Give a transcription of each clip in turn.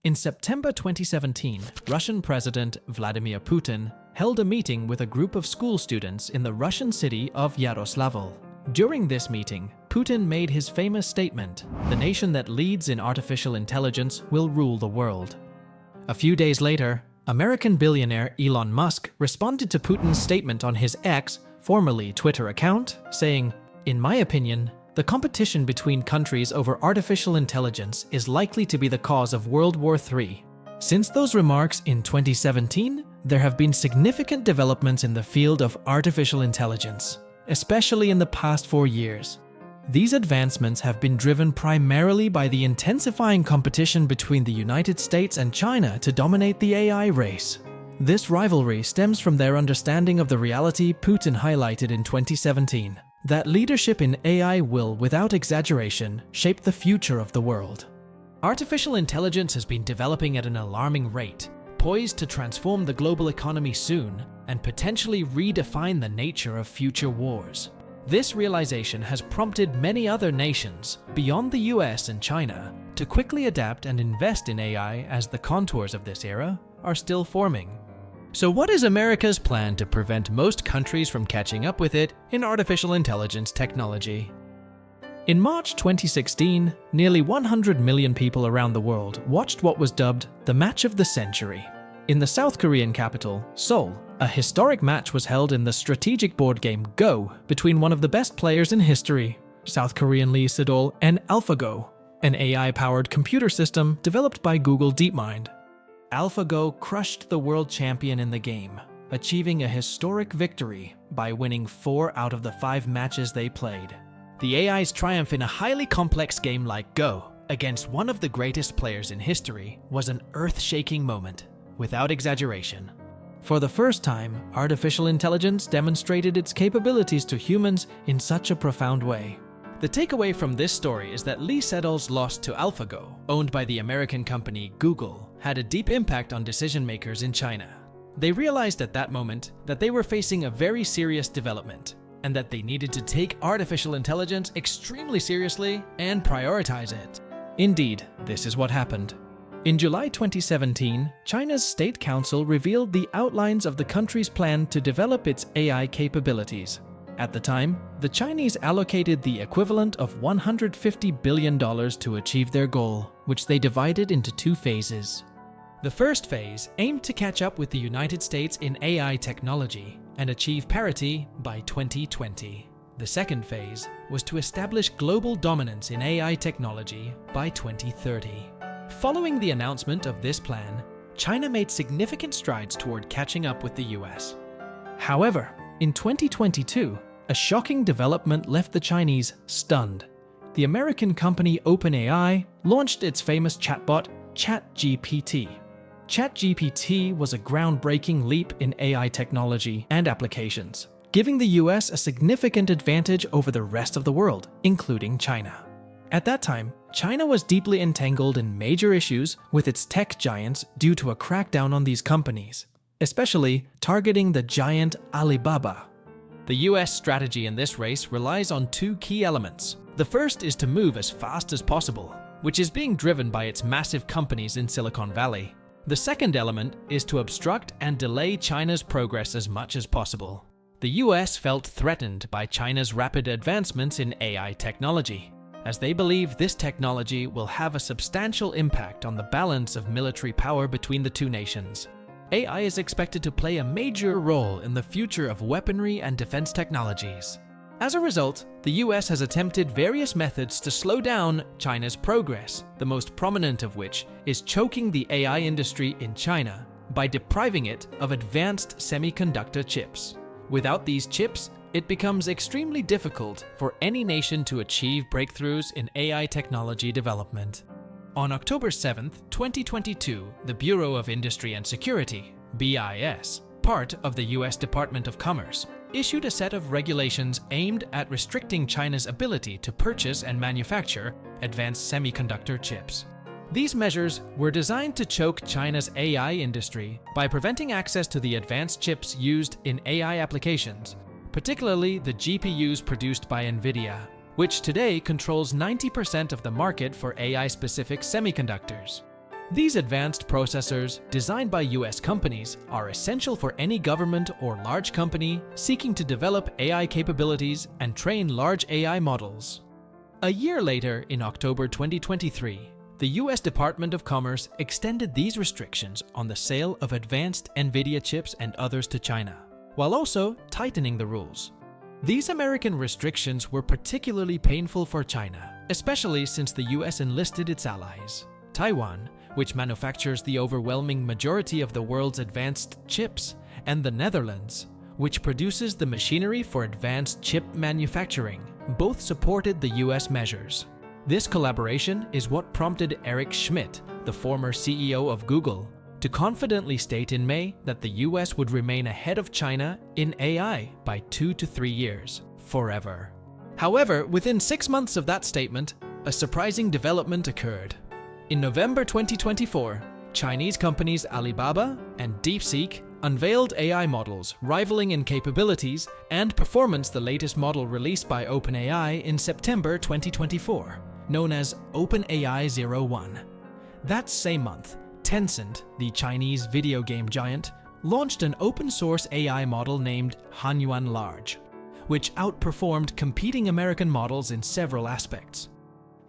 In September 2017, Russian President Vladimir Putin held a meeting with a group of school students in the Russian city of Yaroslavl. During this meeting, Putin made his famous statement, "The nation that leads in artificial intelligence will rule the world." A few days later, American billionaire Elon Musk responded to Putin's statement on his X, formerly Twitter account, saying, "In my opinion, the competition between countries over artificial intelligence is likely to be the cause of World War III." Since those remarks in 2017, there have been significant developments in the field of artificial intelligence, especially in the past 4 years. These advancements have been driven primarily by the intensifying competition between the United States and China to dominate the AI race. This rivalry stems from their understanding of the reality Putin highlighted in 2017, that leadership in AI will, without exaggeration, shape the future of the world. Artificial intelligence has been developing at an alarming rate, poised to transform the global economy soon and potentially redefine the nature of future wars. This realization has prompted many other nations, beyond the US and China, to quickly adapt and invest in AI as the contours of this era are still forming. So what is America's plan to prevent most countries from catching up with it in artificial intelligence technology? In March 2016, nearly 100 million people around the world watched what was dubbed the match of the century. In the South Korean capital, Seoul, a historic match was held in the strategic board game Go between one of the best players in history, South Korean Lee Sedol, and AlphaGo, an AI-powered computer system developed by Google DeepMind. AlphaGo crushed the world champion in the game, achieving a historic victory by winning 4 out of the 5 matches they played. The AI's triumph in a highly complex game like Go against one of the greatest players in history was an earth-shaking moment, without exaggeration. For the first time, artificial intelligence demonstrated its capabilities to humans in such a profound way. The takeaway from this story is that Lee Sedol's loss to AlphaGo, owned by the American company Google, had a deep impact on decision-makers in China. They realized at that moment that they were facing a very serious development, and that they needed to take artificial intelligence extremely seriously and prioritize it. Indeed, this is what happened. In July 2017, China's State Council revealed the outlines of the country's plan to develop its AI capabilities. At the time, the Chinese allocated the equivalent of $150 billion to achieve their goal, which they divided into 2 phases. The first phase aimed to catch up with the United States in AI technology and achieve parity by 2020. The second phase was to establish global dominance in AI technology by 2030. Following the announcement of this plan, China made significant strides toward catching up with the US. However, in 2022, a shocking development left the Chinese stunned. The American company OpenAI launched its famous chatbot, ChatGPT. ChatGPT was a groundbreaking leap in AI technology and applications, giving the US a significant advantage over the rest of the world, including China. At that time, China was deeply entangled in major issues with its tech giants due to a crackdown on these companies, especially targeting the giant Alibaba. The US strategy in this race relies on 2 key elements. The first is to move as fast as possible, which is being driven by its massive companies in Silicon Valley. The second element is to obstruct and delay China's progress as much as possible. The US felt threatened by China's rapid advancements in AI technology, as they believe this technology will have a substantial impact on the balance of military power between the 2 nations. AI is expected to play a major role in the future of weaponry and defense technologies. As a result, the US has attempted various methods to slow down China's progress, the most prominent of which is choking the AI industry in China by depriving it of advanced semiconductor chips. Without these chips, it becomes extremely difficult for any nation to achieve breakthroughs in AI technology development. On October 7, 2022, the Bureau of Industry and Security, BIS, part of the US Department of Commerce, issued a set of regulations aimed at restricting China's ability to purchase and manufacture advanced semiconductor chips. These measures were designed to choke China's AI industry by preventing access to the advanced chips used in AI applications, particularly the GPUs produced by NVIDIA, which today controls 90% of the market for AI-specific semiconductors. These advanced processors, designed by US companies, are essential for any government or large company seeking to develop AI capabilities and train large AI models. A year later, in October 2023, the US Department of Commerce extended these restrictions on the sale of advanced NVIDIA chips and others to China, while also tightening the rules. These American restrictions were particularly painful for China, especially since the US enlisted its allies. Taiwan, which manufactures the overwhelming majority of the world's advanced chips, and the Netherlands, which produces the machinery for advanced chip manufacturing, both supported the US measures. This collaboration is what prompted Eric Schmidt, the former CEO of Google, to confidently state in May that the US would remain ahead of China in AI by 2 to 3 years, forever. However, within 6 months of that statement, a surprising development occurred. In November 2024, Chinese companies Alibaba and DeepSeek unveiled AI models rivaling in capabilities and performance the latest model released by OpenAI in September 2024, known as OpenAI 01. That same month, Tencent, the Chinese video game giant, launched an open-source AI model named Hanyuan Large, which outperformed competing American models in several aspects.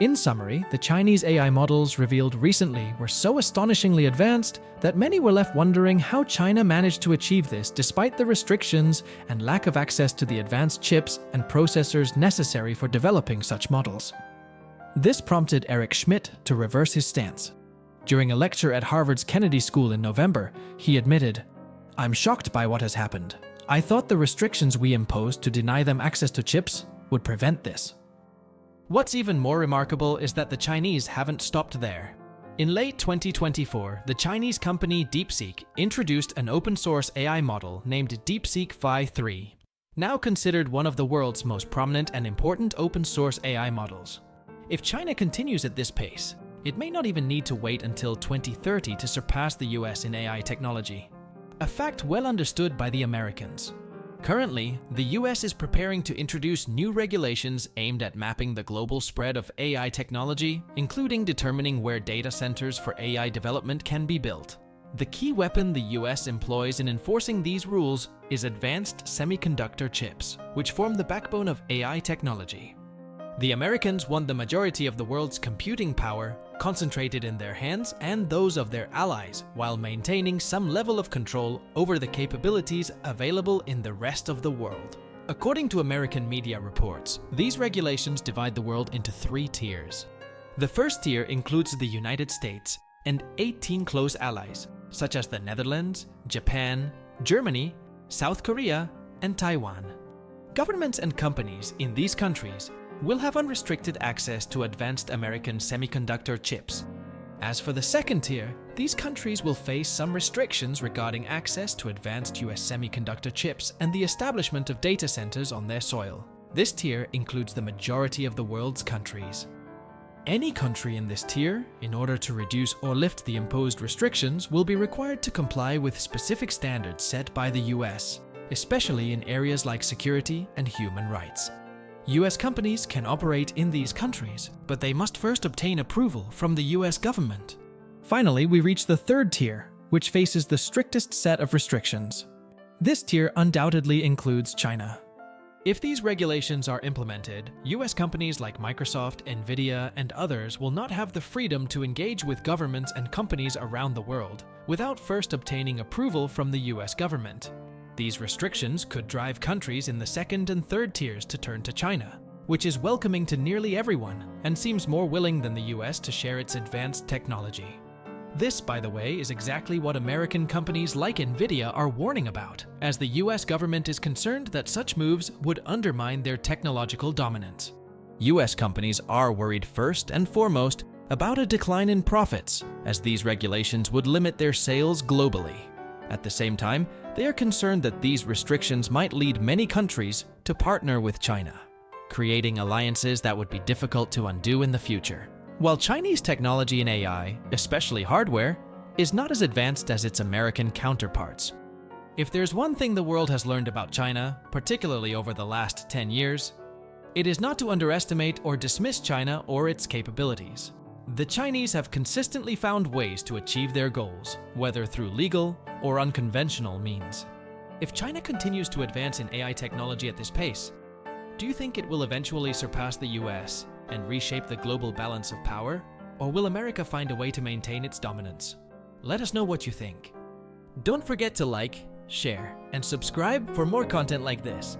In summary, the Chinese AI models revealed recently were so astonishingly advanced that many were left wondering how China managed to achieve this despite the restrictions and lack of access to the advanced chips and processors necessary for developing such models. This prompted Eric Schmidt to reverse his stance. During a lecture at Harvard's Kennedy School in November, he admitted, "I'm shocked by what has happened. I thought the restrictions we imposed to deny them access to chips would prevent this." What's even more remarkable is that the Chinese haven't stopped there. In late 2024, the Chinese company DeepSeek introduced an open-source AI model named DeepSeek Phi 3, now considered one of the world's most prominent and important open-source AI models. If China continues at this pace, it may not even need to wait until 2030 to surpass the US in AI technology, a fact well understood by the Americans. Currently, the US is preparing to introduce new regulations aimed at mapping the global spread of AI technology, including determining where data centers for AI development can be built. The key weapon the US employs in enforcing these rules is advanced semiconductor chips, which form the backbone of AI technology. The Americans want the majority of the world's computing power concentrated in their hands and those of their allies, while maintaining some level of control over the capabilities available in the rest of the world. According to American media reports, these regulations divide the world into 3 tiers. The first tier includes the United States and 18 close allies, such as the Netherlands, Japan, Germany, South Korea, and Taiwan. Governments and companies in these countries will have unrestricted access to advanced American semiconductor chips. As for the second tier, these countries will face some restrictions regarding access to advanced US semiconductor chips and the establishment of data centers on their soil. This tier includes the majority of the world's countries. Any country in this tier, in order to reduce or lift the imposed restrictions, will be required to comply with specific standards set by the US, especially in areas like security and human rights. US companies can operate in these countries, but they must first obtain approval from the US government. Finally, we reach the third tier, which faces the strictest set of restrictions. This tier undoubtedly includes China. If these regulations are implemented, US companies like Microsoft, Nvidia, and others will not have the freedom to engage with governments and companies around the world without first obtaining approval from the US government. These restrictions could drive countries in the second and third tiers to turn to China, which is welcoming to nearly everyone and seems more willing than the US to share its advanced technology. This, by the way, is exactly what American companies like Nvidia are warning about, as the US government is concerned that such moves would undermine their technological dominance. US companies are worried first and foremost about a decline in profits, as these regulations would limit their sales globally. At the same time, they are concerned that these restrictions might lead many countries to partner with China, creating alliances that would be difficult to undo in the future. While Chinese technology in AI, especially hardware, is not as advanced as its American counterparts. If there's one thing the world has learned about China, particularly over the last 10 years, it is not to underestimate or dismiss China or its capabilities. The Chinese have consistently found ways to achieve their goals, whether through legal or unconventional means. If China continues to advance in AI technology at this pace, do you think it will eventually surpass the US and reshape the global balance of power? Or will America find a way to maintain its dominance? Let us know what you think. Don't forget to like, share, and subscribe for more content like this.